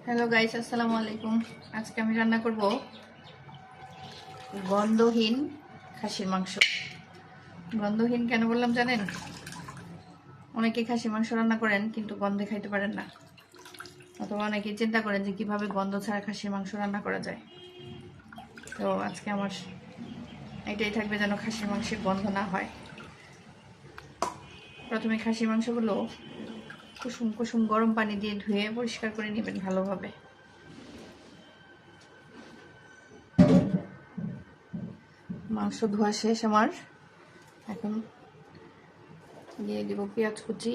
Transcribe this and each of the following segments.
Hello guys, আসসালামু আলাইকুম। আজকে আমি রান্না করব গন্ধহীন খাসির মাংস। গন্ধহীন কেন বললাম জানেন? অনেকে খাসির মাংস রান্না করেন কিন্তু গন্ধে খাইতে পারেন না, অথবা অনেকে চিন্তা করেন যে কিভাবে গন্ধ ছাড়া খাসির মাংস রান্না করা যায়। তো আজকে আমার এটাই থাকবে যেন খাসির মাংসের গন্ধ না হয়। প্রথমে খাসির মাংসগুলো কুসুম কুসুম গরম পানি দিয়ে ধুয়ে পরিষ্কার করে নেবেন ভালোভাবে। মাংস ধোয়া শেষ আমার। এখন দিয়ে দিব পেঁয়াজ কুচি,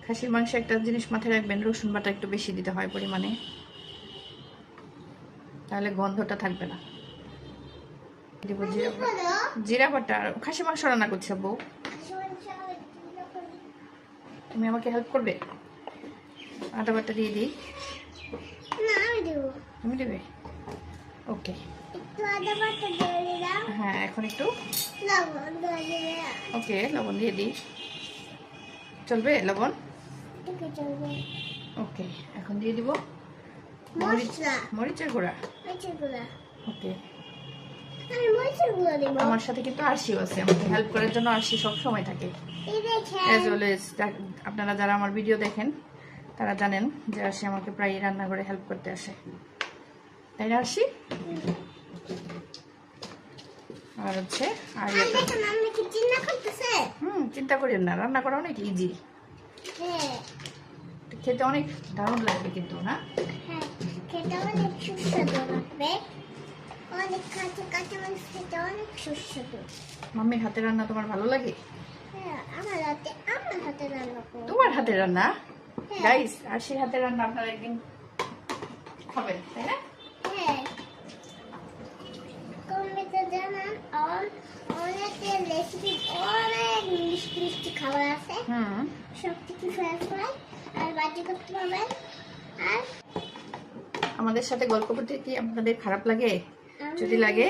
খাসির মাংসে একটা জিনিস মাথায় রাখবেন, রসুন বাটা একটু বেশি দিতে হয় পরিমাণে, তাহলে গন্ধটা থাকবে না। দিব জিরা বাটা। খাসি মাংস রান্না করছে বউ, তুমি আমাকে হেল্প করবে? আদা বাটা দিয়ে দিই। তুমি দেবে? ওকে, হ্যাঁ এখন একটু ওকে লবণ দিয়ে দিই। চলবে লবণ? ওকে, এখন দিয়ে দিব মরিচের গুঁড়া। ওকে, আমার সাথে কিন্তু আরশিও আছে, আমাকে হেল্প করার জন্য আরশি সব সময় থাকে। অ্যাজ অলওয়েজ আপনারা যারা আমার ভিডিও দেখেন তারা জানেন যে আরশি আমাকে প্রায় রান্নাঘরে হেল্প করতে আসে, তাই না আরশি? আর হচ্ছে আর চিন্তা করেন না, রান্না করা অনেক ইজি, খেতে অনেক দারুণ লাগবে কিন্তু, না? খেতে অনেক সুস্বাদু লাগবে, অনেক কাঁচা কাঁচা মাংস খেতে অনেক সুস্বাদু। মাম্মির হাতে রান্না তোমার ভালো লাগে? হ্যাঁ, আমার হাতে রান্না করো। তোমার হাতে রান্না? গাইস, আরশির হাতে রান্না আপনারা একদিন খাবেন, তাই না? হ্যাঁ, কমেন্টে জানান। আর অনেকের রেসিপি অনেক মিষ্টি মিষ্টি খাবার আছে, সব কিছু শেয়ার করে আর বাজি করতে পারবেন। আর আমাদের সাথে গল্প করতে কি আপনাদের খারাপ লাগে? যদি লাগে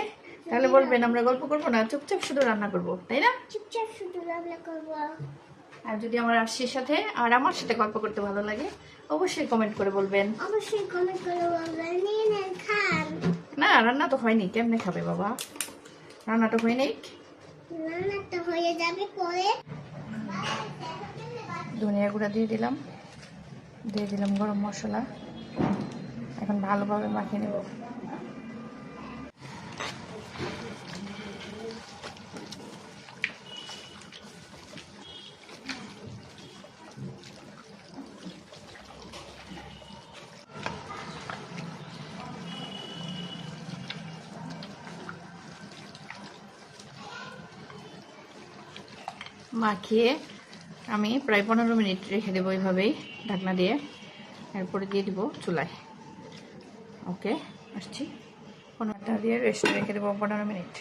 তাহলে বলবেন, আমরা গল্প করবো না, চুপচাপ শুধু রান্না করব, তাই না? চুপচাপ শুধু রান্না করব। আর যদি আমার আরশির সাথে আর আমার সাথে গল্প করতে ভালো লাগে অবশ্যই কমেন্ট করে বলবেন। অবশ্যই কমেন্ট করে বলবেন, নিয়ে নেন খান। না, রান্না তো হয়নি, কেমনে খাবে বাবা? রান্নাটা হয়নি, রান্নাটা হয়ে যাবে পরে। ধনিয়া গুঁড়া দিয়ে দিলাম গরম মশলা। এখন ভালোভাবে মাখিয়ে নেব। মাখিয়ে আমি প্রায় 15 মিনিট রেখে দেবো এইভাবেই ঢাকনা দিয়ে। এরপরে দিয়ে দিব চুলায়। ওকে, আসছি। 15টা দিয়ে রেস্টে রেখে দেবো 15 মিনিট।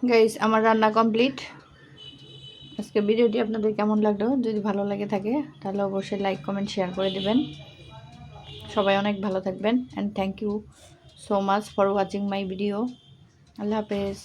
গাইস আমার রান্না কমপ্লিট। আজকে ভিডিওটি আপনাদের কেমন লাগলো, যদি ভালো লাগে থাকে তাহলে অবশ্যই লাইক কমেন্ট শেয়ার করে দেবেন। সবাই অনেক ভালো থাকবেন and thank you so much for watching my video. আল্লাহ হাফেজ।